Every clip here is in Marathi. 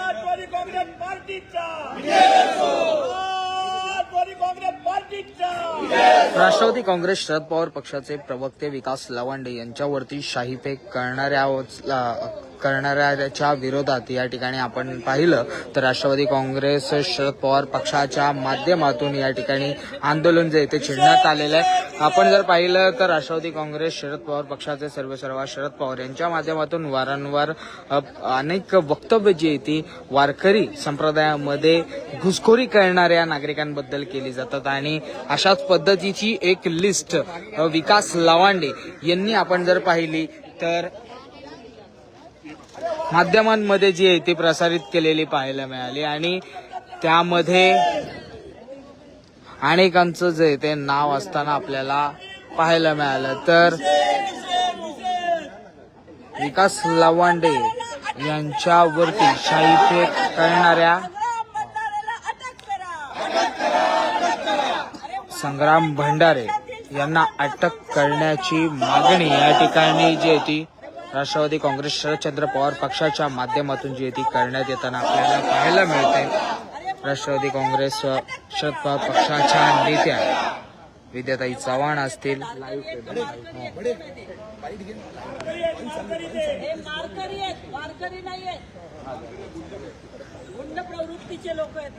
राष्ट्रवादी काँग्रेस पार्टीचा राष्ट्रवादी काँग्रेस पार्टीचा राष्ट्रवादी काँग्रेस शरद पवार पक्षाचे प्रवक्ते विकास लवांडे यांच्यावरती शाहीफेक करणाऱ्याच्या विरोधात या ठिकाणी आपण पाहिलं तर राष्ट्रवादी काँग्रेस शरद पवार पक्षाच्या माध्यमातून या ठिकाणी आंदोलन जे ते छेडण्यात आलेलं आहे। आपण जर पाहिलं तर राष्ट्रवादी काँग्रेस शरद पवार पक्षाचे सर्वेसर्वा शरद पवार यांच्या माध्यमातून वारंवार अनेक वक्तव्य जी ती वारकरी संप्रदायामध्ये घुसखोरी करणाऱ्या नागरिकांबद्दल केली जातात आणि अशाच पद्धतीची एक लिस्ट विकास लवांडे यांनी आपण जर पाहिली तर माध्यमांमध्ये जी आहे ती प्रसारित केलेली पाहायला मिळाली आणि त्यामध्ये अनेकांचं जे ते नाव असताना आपल्याला पाहायला मिळालं। तर विकास लवांडे यांच्यावरती शाहीफेक करणाऱ्या संग्राम भंडारे यांना अटक करण्याची मागणी या ठिकाणी जी आहे ती राष्ट्रवादी काँग्रेस शरदचंद्र पवार पक्षाच्या माध्यमातून जी ती करण्यात येताना आपल्याला पाहायला मिळते। राष्ट्रवादी काँग्रेस शरद पवार पक्षाच्या नेत्या विद्याताई चव्हाण असतील गुंड प्रवृत्तीचे लोक आहेत।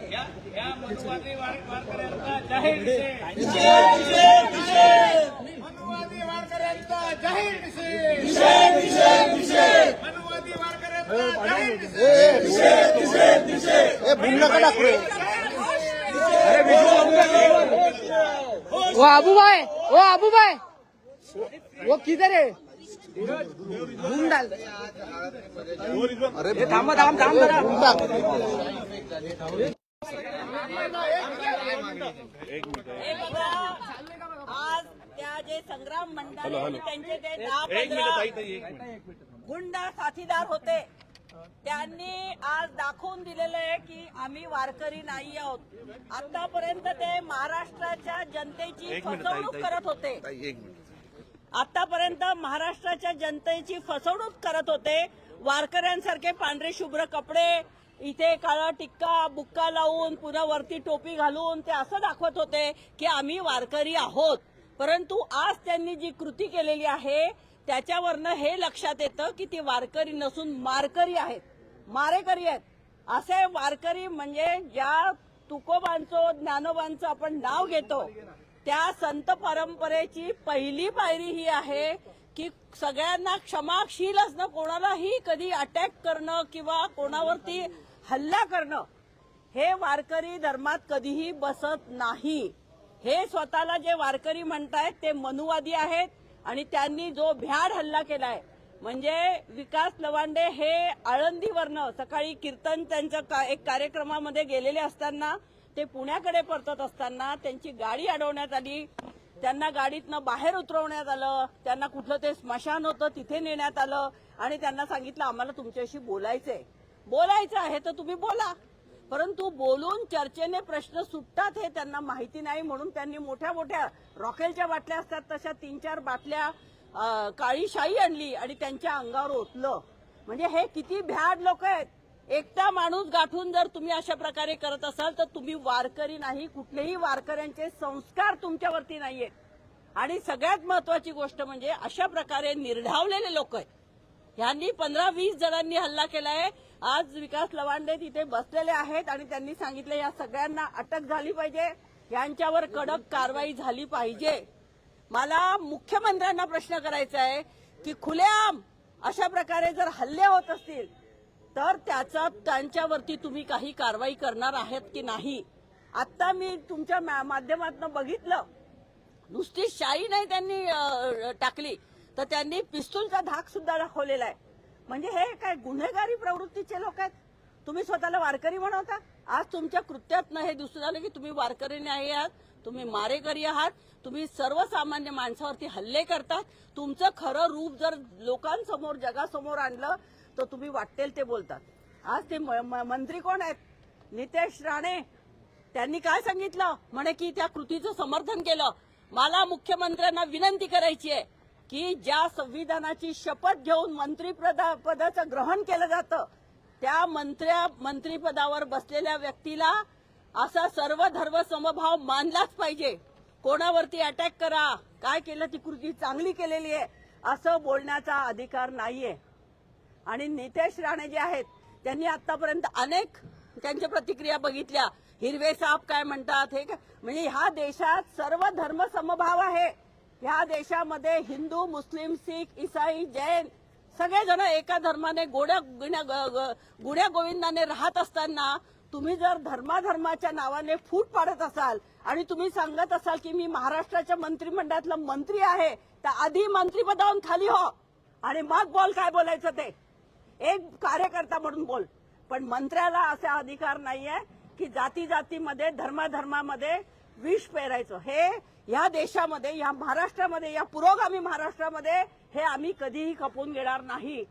वो अबू भाई वो किधर है घूम डाल अरे थांब आज त्या जे संग्राम मंडळ त्यांचे ते 10-15 गुंड साथीदार होते त्यांनी आज दाखवून दिलेलं आहे की आम्ही वारकरी नाही आहोत। आतापर्यंत ते महाराष्ट्राच्या जनतेची फसवणूक करत होते। आतापर्यंत महाराष्ट्राच्या जनतेची फसवणूक करत होते। वारकऱ्यांसारखे पांढरे शुभ्र कपडे इथे काळा टिक्का बुक्का लावून पुन्हा वरती टोपी घालून ते असं दाखवत होते की आम्ही वारकरी आहोत। परंतु आज त्यांनी जी कृती केलेली आहे त्याच्यावरनं हे लक्षात येतं की ती वारकरी नसून मारकरी आहेत, मारेकरी आहेत। असे वारकरी म्हणजे ज्या तुकोबांचं ज्ञानोबांचं आपण नाव घेतो त्या संत परंपरेची पहिली पायरी ही आहे की सगळ्यांना क्षमाशील असणं, कोणालाही कधी अटॅक करणं किंवा कोणावरती हल्ला करणं हे वारकरी धर्मात कधीही बसत नाही। हे स्वतःला जे वारकरी म्हणतायत ते मनुवादी आहेत आणि त्यांनी जो भ्याड हल्ला केलाय म्हणजे विकास लवांडे हे आळंदीवरनं सकाळी कीर्तन त्यांच्या एक कार्यक्रमामध्ये गेलेले असताना ते पुण्याकडे परतत असताना त्यांची गाडी अडवण्यात आली। त्यांना गाडीतनं बाहेर उतरवण्यात आलं, त्यांना कुठलं ते स्मशान होतं तिथे नेण्यात आलं आणि त्यांना सांगितलं आम्हाला तुमच्याशी बोलायचं आहे तर तुम्ही बोला। परंतु बोलून चर्चेने प्रश्न सुटतात हे त्यांना माहिती नाही म्हणून त्यांनी मोठ्या मोठ्या रॉकेलच्या बाटल्या असतात तशा 3-4 बाटल्या काळी शाई आणली आणि त्यांच्या अंगावर ओतलं। म्हणजे हे किती भ्याड लोक आहेत। एकटा माणूस गाठून जर तुम्ही अशा प्रकारे करत असाल तर तुम्ही वारकरी नाही, कुठलेही वारकऱ्यांचे संस्कार तुमच्यावरती नाहीयेत। आणि सगळ्यात महत्वाची गोष्ट म्हणजे अशा प्रकारे निर्ढावलेले लोक आहेत। ह्यांनी 15-20 जणांनी हल्ला केलाय। आज विकास लवांडे तिथे बसलेले आहेत आणि त्यांनी सांगितलं या सगळ्यांना अटक झाली पाहिजे, यांच्यावर कडक कारवाई झाली पाहिजे। मला मुख्यमंत्र्यांना प्रश्न करायचा आहे की खुलेआम अशा प्रकारे जर हल्ले होत असतील तर त्यांच्यावरती तुम्ही काही कारवाई करणार आहात की नाही। आता मी तुमच्या माध्यमातून बघितलं नुसती शाई नाही त्यांनी टाकली तर त्यांनी पिस्तूलचा धाक सुद्धा दाखवलेला आहे। म्हणजे हे काय गुन्हेगारी प्रवृत्तीचे लोक आहेत। तुम्ही स्वतःला वारकरी म्हणवता। आज तुमच्या कृत्यातनं हे दिसून आलं की तुम्ही वारकरी नाही आहात, तुम्ही मारेकरी आहात, तुम्ही सर्वसामान्य माणसावरती हल्ले करतात। तुमचं खरं रूप जर लोकांसमोर जगासमोर आणलं तर तुम्ही वाटेल ते बोलतात। आज ते मंत्री कोण आहेत? नितेश राणे, त्यांनी काय सांगितलं म्हणे की त्या कृतीचं समर्थन केलं। मला मुख्यमंत्र्यांना विनंती करायची आहे की ज्या संविधानाची शपथ घेऊन मंत्रिपदाचं ग्रहण केलं जातं त्या मंत्रिपदावर बसलेल्या व्यक्तीला असा सर्व धर्म समभाव मानलाच पाहिजे. कोणावरती अटॅक करा, काय केलं ती कृती चांगली केलेली आहे असं बोलण्याचा अधिकार नाहीये. आणि नितेश राणे जे आहेत त्यांनी आतापर्यंत अनेक त्यांच्या प्रतिक्रिया बघितल्या. हिरवे साप काय म्हणतात हे म्हणजे ह्या देशात सर्व धर्म समभाव आहे. ह्या देशामध्ये हिंदू, मुस्लिम, शीख, ईसाई, जैन सगळेजण एका धर्माने गुण्या गोविंदाने राहत असताना तुम्ही जर धर्माच्या नावाने फूट पाडत असाल आणि तुम्ही सांगत असाल की मी महाराष्ट्राच्या मंत्रिमंडळातला मंत्री आहे तर आधी मंत्रिपदावरून खाली हो आणि मग बोल काय बोलायचं ते. एक कार्यकर्ता म्हणून बोल. पण मंत्र्याला असा अधिकार नाहीये की जातीमध्ये धर्मामध्ये विष पेरायचं. हे या देशामध्ये, या महाराष्ट्रामध्ये, या पुरोगामी महाराष्ट्रामध्ये हे आम्ही कधीही खपवून घेणार नाही.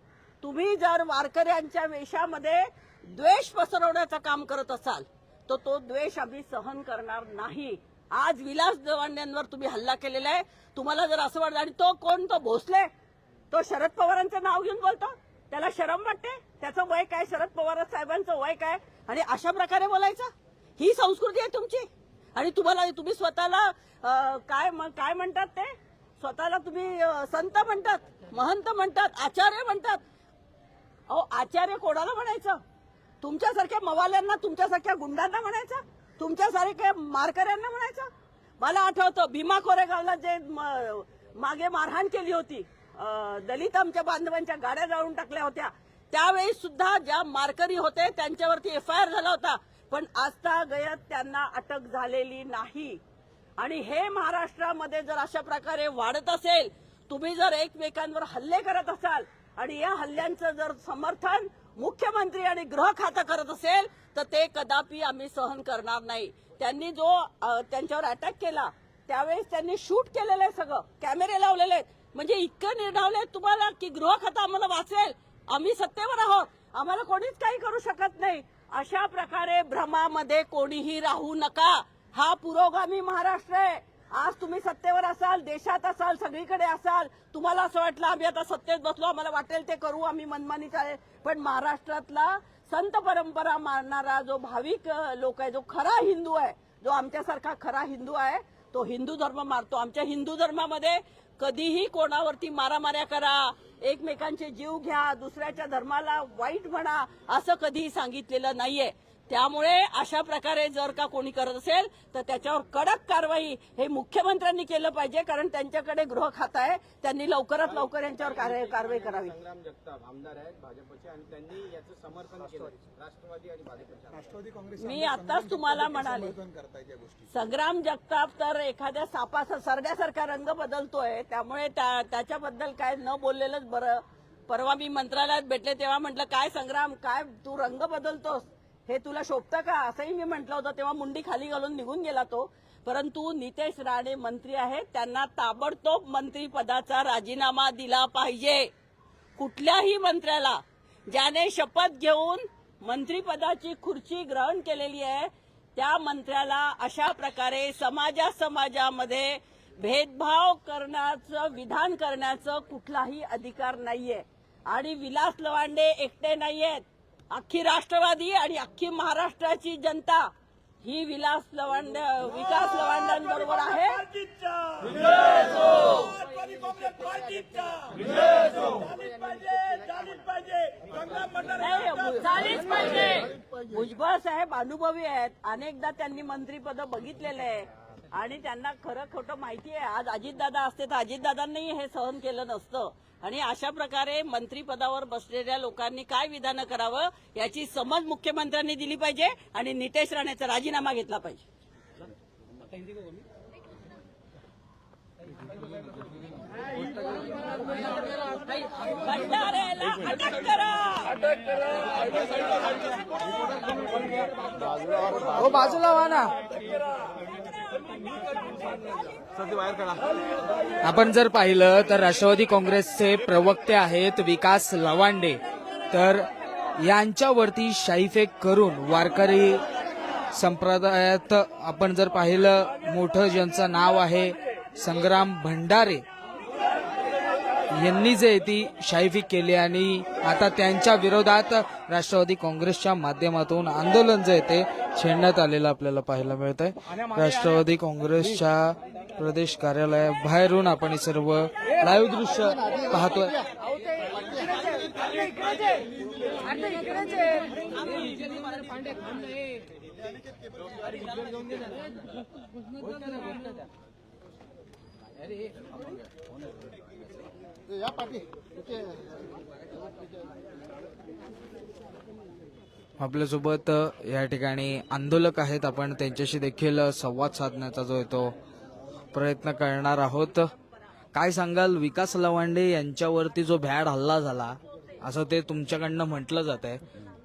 तुम्ही जर वारकऱ्यांच्या वेशामध्ये द्वेष पसरवण्याचं काम करत असाल तर तो द्वेष आम्ही सहन करणार नाही. आज विलास लवांडेंवर तुम्ही हल्ला केलेला आहे. तुम्हाला जर असं वाटतं आणि तो कोण, तो भोसले, तो शरद पवारांचं नाव घेऊन बोलतो, त्याला शरम वाटते? त्याचं वय काय, शरद पवार साहेबांचं वय काय, आणि अशा प्रकारे बोलायचं? ही संस्कृती आहे तुमची. आणि तुम्ही स्वतःला काय म्हणतात ते, स्वतःला तुम्ही संत म्हणतात, महंत म्हणतात, आचार्य म्हणतात. अहो आचार्य कोणाला म्हणायचं? तुमच्यासारख्या मवाल्यांना, तुमच्यासारख्या गुंडांना म्हणायचं? तुमच्यासारख्या मारकऱ्यांना म्हणायचं? मला आठवतं भीमा कोरेगावला जे मागे मारहाण केली होती, दलित आमच्या बांधवांच्या गाड्या जाळून टाकल्या होत्या, त्यावेळी सुद्धा ज्या मारकरी होते त्यांच्यावरती FIR झाला होता, पण आजतागयत त्यांना अटक झालेली नाही. आणि हे महाराष्ट्रामध्ये जर अशा प्रकारे वाढत असेल, तुम्ही जर एकमेकांवर हल्ले करत असाल आणि या हल्ल्यांचं जर समर्थन मुख्यमंत्री आणि गृह खातं करत असेल तर ते कदापि आम्ही सहन करणार नाही. त्यांनी जो त्यांच्यावर अटॅक केला त्यावेळेस त्यांनी शूट केलेलं आहे, सगळं कॅमेरे लावलेले आहेत. म्हणजे इतकं निर्धावले तुम्हाला की गृह खातं आम्हाला वाचवेल, आम्ही सत्तेवर आहोत, आम्हाला कोणीच काही करू शकत नाही. अशा प्रकारे भ्रमामध्ये कोणीही राहू नका. हा पुरोगामी महाराष्ट्र आहे. आज तुम्ही सत्तेवर असाल, देशात असाल, सगळीकडे असाल, तुम्हाला असं वाटलं आम्ही आता सत्तेत बसलो, आम्हाला वाटेल ते करू, आम्ही मनमानी चालेल. पण महाराष्ट्रातला संत परंपरा मानणारा जो भाविक लोक आहे, जो खरा हिंदू आहे, जो आमच्यासारखा खरा हिंदू आहे, तो हिंदू धर्म मारतो. आमच्या हिंदू धर्मामध्ये कधीही कोणावरती मारामाऱ्या करा, एकमेकांचे जीव घ्या, दुसऱ्याच्या धर्माला वाईट म्हणा असं कधीही सांगितलेलं नाहीये. त्यामुळे अशा प्रकारे जर का कोणी करत असेल तर त्याच्यावर कडक कारवाई हे मुख्यमंत्र्यांनी केलं पाहिजे, कारण त्यांच्याकडे गृह खातं आहे. त्यांनी लवकरात लवकर यांच्यावर कारवाई करावी. संग्राम जगताप आमदार आहेत भाजपचे आणि त्यांनी याचं समर्थन केलं, राष्ट्रवादी आणि राष्ट्रवादी काँग्रेस. मी आताच तुम्हाला म्हणाले, संग्राम जगताप तर एखाद्या सरड्यासारखा रंग बदलतोय, त्यामुळे त्याच्याबद्दल काय न बोललेलंच बरं. परवा मी मंत्रालयात भेटले तेव्हा म्हटलं, काय संग्राम, काय तू रंग बदलतोस, हे तुला शोभतं का, असंही मी म्हटलं होतं. तेव्हा मुंडी खाली घालून निघून गेला तो. परंतु नितेश राणे मंत्री आहेत, त्यांना ताबडतोब मंत्रिपदाचा राजीनामा दिला पाहिजे. कुठल्याही मंत्र्याला ज्याने शपथ घेऊन मंत्रिपदाची खुर्ची ग्रहण केलेली आहे त्या मंत्र्याला अशा प्रकारे समाजामध्ये भेदभाव करण्याचं, विधान करण्याचं कुठलाही अधिकार नाहीये. आणि विलास लवांडे एकटे नाहीयेत, अख्खी राष्ट्रवादी आणि अख्खी महाराष्ट्राची जनता ही विकास लवांडांबरोबर आहे. भुजबळ साहेब अनुभवी आहेत, अनेकदा त्यांनी मंत्रिपद बघितलेले आहे आणि त्यांना खरं खोटं माहिती आहे. आज अजितदादा असते तर अजितदादांनी हे सहन केलं नसतं. आणि अशा प्रकारे मंत्रिपदावर बसलेल्या लोकांनी काय विधान करावं याची समज मुख्यमंत्र्यांनी दिली पाहिजे आणि नितेश राणेचा राजीनामा घेतला पाहिजे. भंडाऱ्याला अटक करा. हो बाजूला व्हा ना. आपण जर पाहिलं तर राष्ट्रवादी काँग्रेसचे प्रवक्ते आहेत विकास लवांडे, तर यांच्यावरती शाईफेक करून वारकरी संप्रदायात आपण जर पाहिलं मोठं ज्यांचं नाव आहे संग्राम भंडारे, यांनी जे ती शाईफिक केली आणि आता त्यांच्या विरोधात राष्ट्रवादी काँग्रेसच्या माध्यमातून आंदोलन जे ते छेडण्यात आलेलं आपल्याला पाहायला मिळत आहे. राष्ट्रवादी काँग्रेसच्या प्रदेश कार्यालयाबाहेरून आपण हे सर्व लाईव्ह दृश्य पाहतोय. आपल्यासोबत या ठिकाणी आंदोलक आहेत. आपण त्यांच्याशी देखील संवाद साधण्याचा जो आहे तो प्रयत्न करणार आहोत. काय सांगाल, विकास लवांडे यांच्यावरती जो भ्याड हल्ला झाला असं ते तुमच्याकडनं म्हटलं जात आहे,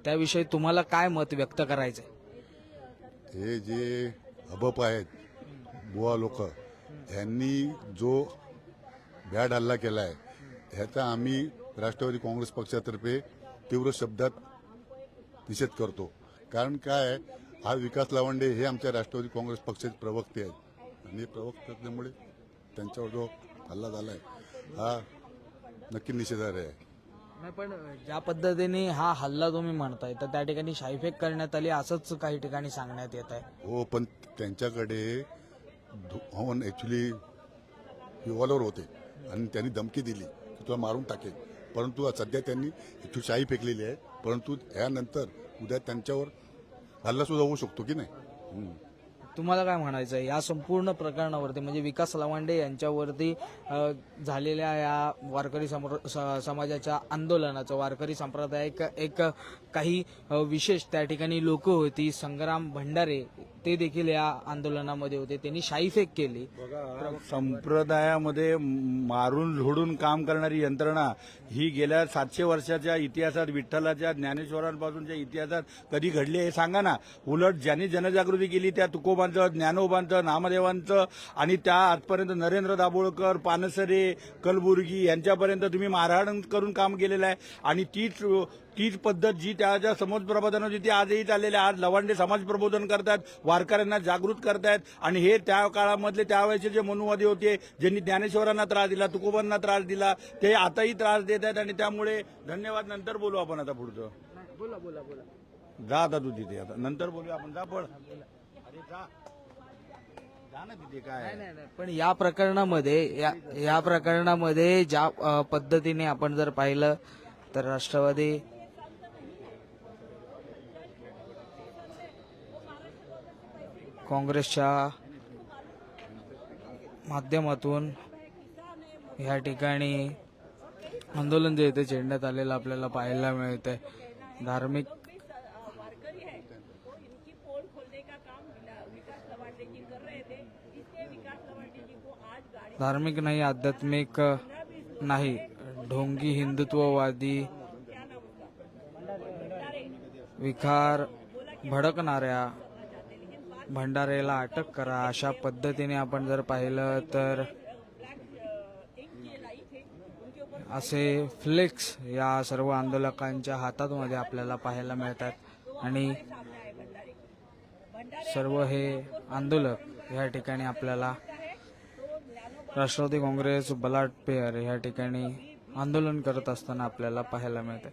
त्याविषयी तुम्हाला काय मत व्यक्त करायचंय? हे जे अबप आहेत बुवा लोक, यांनी जो भ्याड हल्ला केला आहे ह्याचा आम्ही राष्ट्रवादी काँग्रेस पक्षातर्फे तीव्र शब्दात निषेध करतो. कारण काय आहे, हा विकास लावंडे हे आमच्या राष्ट्रवादी काँग्रेस पक्षाचे प्रवक्ते आहेत आणि हे प्रवक्ते असल्यामुळे त्यांच्यावर जो हल्ला झाला आहे हा नक्की निषेधार्ह आहे. नाही, पण ज्या पद्धतीने हा हल्ला तुम्ही म्हणताय तर त्या ठिकाणी शाईफेक करण्यात आली असंच काही ठिकाणी सांगण्यात येत आहे. हो, पण त्यांच्याकडे ऍक्च्युली रिव्हॉल्वर होते आणि त्यांनी धमकी दिली की तुला मारून टाकेल, परंतु सध्या त्यांनी इथून शाई फेकलेली आहे. परंतु यानंतर उद्या त्यांच्यावर हल्ला सुद्धा होऊ शकतो की नाही. तुम्हाला काय म्हणायचं आहे या संपूर्ण प्रकरणावरती, म्हणजे विकास लवांडे यांच्यावरती झालेल्या या वारकरी समाजाच्या आंदोलनाचं, वारकरी संप्रदायात एक काही विशेष त्या ठिकाणी लोक होती, संग्राम भंडारे ते देखील या आंदोलनामध्ये होते, त्यांनी शाईफेक केली. संप्रदायामध्ये मारून झोडून काम करणारी यंत्रणा ही गेल्या 700 वर्षाच्या इतिहासात, विठ्ठलाच्या ज्ञानेश्वरांपासूनच्या इतिहासात कधी घडली हे सांगा ना. उलट ज्यांनी जनजागृती केली त्या तुकोबांचं, ज्ञानोबांचं, नामदेवांचं आणि त्या आजपर्यंत नरेंद्र दाभोळकर, पानसरे, कलबुर्गी यांच्यापर्यंत तुम्ही मारहाण करून काम केलेलं आहे. आणि तीच पद्धत जी त्याच्या समाज प्रबोधन होती ती आजही चाललेली आहे. आज लवांडे समाज प्रबोधन करतात, वारकऱ्यांना जागृत करतायत. आणि हे त्या काळामधले त्यावेळेचे जे मनुवादी होते, ज्यांनी ज्ञानेश्वरांना त्रास दिला, तुकोबांना त्रास दिला, ते आताही त्रास देत आहेत. आणि त्यामुळे धन्यवाद. नंतर बोलू आपण आता पुढचं. बोला बोला बोला. जा आता तू तिथे, आता नंतर बोलू आपण. जा पळ, अरे जा ना तिथे. काय पण या प्रकरणामध्ये ज्या पद्धतीने आपण जर पाहिलं तर राष्ट्रवादी काँग्रेसच्या माध्यमातून या ठिकाणी आंदोलन जे ते छेडण्यात आलेलं आपल्याला पाहायला मिळत आहे. धार्मिक वारकरी है तो इनकी पोल खोलने का काम विकास लवांडे जी कर रहे थे, इसलिए विकास लवांडे जी को आज गाड़ी धार्मिक नाही, आध्यात्मिक नाही, ढोंगी हिंदुत्ववादी विकार भडकणाऱ्या भंडारेला अटक करा, अशा पद्धतीने आपण जर पाहिलं तर असे फ्लेक्स या सर्व आंदोलकांच्या हातामध्ये आपल्याला पाहायला मिळतात. आणि सर्व हे आंदोलक या ठिकाणी आपल्याला राष्ट्रवादी काँग्रेस बलाट पेअर या ठिकाणी आंदोलन करत असताना आपल्याला पाहायला मिळते.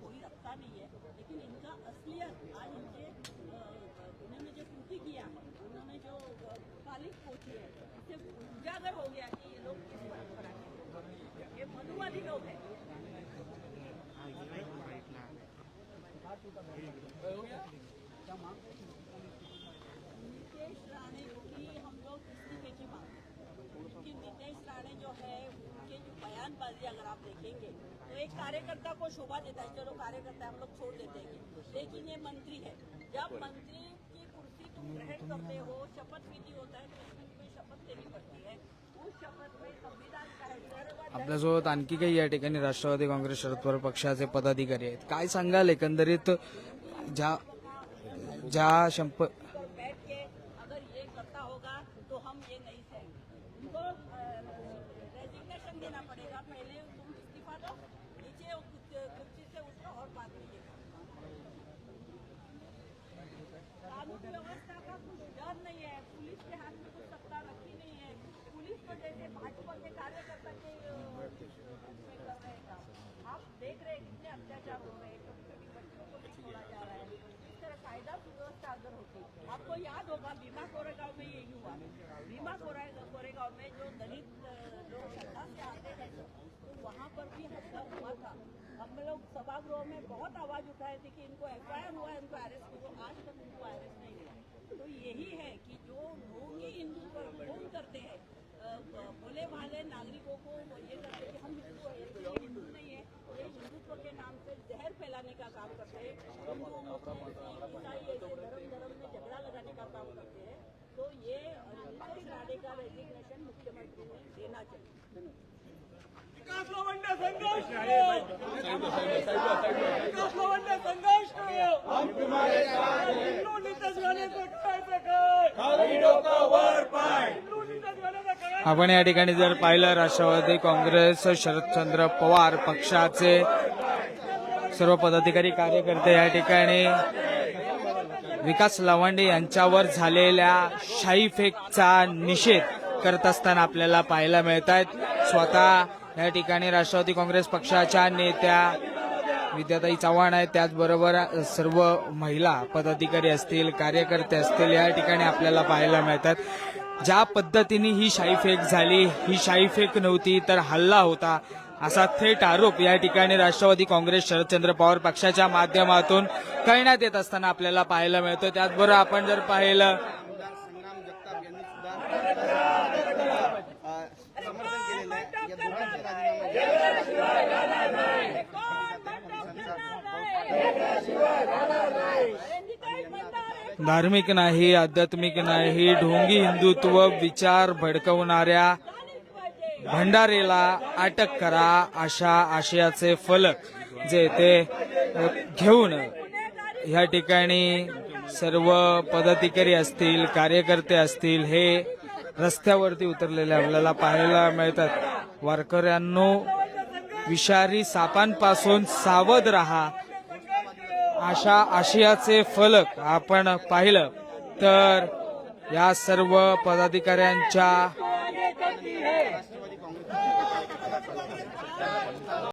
कोई रखता नहीं है, लेकिन इनका असलियत आज इनके इन्होंने जो कृति किया, उन्होंने जो कालिक पोछी है, इससे उजागर हो गया कि ये लोग किस परंपरा के, ये मनुवादी लोग हैं. नीतीश राणे की हम लोग इस्तीफे की मांग क्योंकि नीतीश राणे जो है उनके जो बयानबाजी अगर आप देखेंगे तो एक कार्यकर्ता को शोभा देता है, चलो कार्यकर्ता हम लोग छोड़ देते हैं, लेकिन ये मंत्री है. जब मंत्री की कुर्सी तुम ग्रहण करते हो, शपथ विधि होता है तो उसमें कोई शपथ लेनी पड़ती है. उस शपथ में संविधान का है. आपल्यासोबत आणखी काही या ठिकाणी राष्ट्रवादी काँग्रेस शरद पवार पक्षाचे पदाधिकारी आहेत. काय सांगाल एकंदरीत ज्या बैठ के अगर ये करता होगा तो हम ये नहीं सह, उनको रेजिग्नेशन देना पड़ेगा. पहले तुम इस्तीफा दो, नीचे कुर्सी से उठो और बात कीजिए. कानून व्यवस्था का कुछ डर नहीं है, पुलिस के हाथ में कुछ सत्ता रखी नहीं है. पुलिस को जैसे भाजपा के कार्यकर्ता के हम लोग सभागृह में बहुत आवाज उठाए थे कि इनको एफआईआर हुआ है, इनको अरेस्ट करो, आज तक उनको अरेस्ट नहीं हुआ। तो यही है कि जो लोग ही हिंदू पर फोन करते हैं, भोले भाले नागरिकों को ये करते हैं कि हम हिंदू हैं, तो ये हिंदू नहीं है, ये हिंदुत्व के नाम से जहर फैलाने का काम करते हैं, हिंदू मुस्लिम ईसाई ऐसे धर्म में झगड़ा लगाने का काम करते हैं। तो ये नीतीश राणे का रेजिग्नेशन मुख्यमंत्री ने देना चाहिए। विकास लोखंडे संघर्ष करो, विकास लोखंडे संघर्ष करो, हिंदू नीतीश राणे को हटायचं काय, खाली डोकं वर पाय, हिंदू नीतीश राणेचा काय। आपण या ठिकाणी जर पाहिलं राष्ट्रवादी काँग्रेस शरदचंद्र पवार पक्षाचे सर्व पदाधिकारी कार्यकर्ते या ठिकाणी विकास लवांडे यांच्यावर झालेल्या शाईफेकचा निषेध करत असताना आपल्याला पाहायला मिळत आहेत। स्वतः या ठिकाणी राष्ट्रवादी काँग्रेस पक्षाच्या नेत्या विद्याताई चव्हाण आहेत, त्याचबरोबर सर्व महिला पदाधिकारी असतील, कार्यकर्ते असतील, या ठिकाणी आपल्याला पाहायला मिळतात। ज्या पद्धतीने ही शाईफेक झाली, ही शाईफेक नव्हती तर हल्ला होता, असा थेट आरोप या ठिकाणी राष्ट्रवादी काँग्रेस शरदचंद्र पवार पक्षाच्या माध्यमातून करण्यात येत असताना आपल्याला पाहायला मिळतं। त्याचबरोबर आपण जर पाहिलं संग्राम जगताप यांनी सुद्धा समर्थन केलेलं आहे। या दोघांचे राजीनामे धार्मिक नाही, आध्यात्मिक नाही, ढोंगी हिंदुत्व विचार भडकवणाऱ्या भंडारेला अटक करा, अशा आशयाचे फलक जे ते घेऊन या ठिकाणी सर्व पदाधिकारी असतील, कार्यकर्ते असतील, हे रस्त्यावरती उतरलेले आपल्याला पाहायला मिळतात। वारकऱ्यांनो, विषारी सापांपासून सावध राहा, अशा आशयाचे फलक आपण पाहिलं तर या सर्व पदाधिकाऱ्यांच्या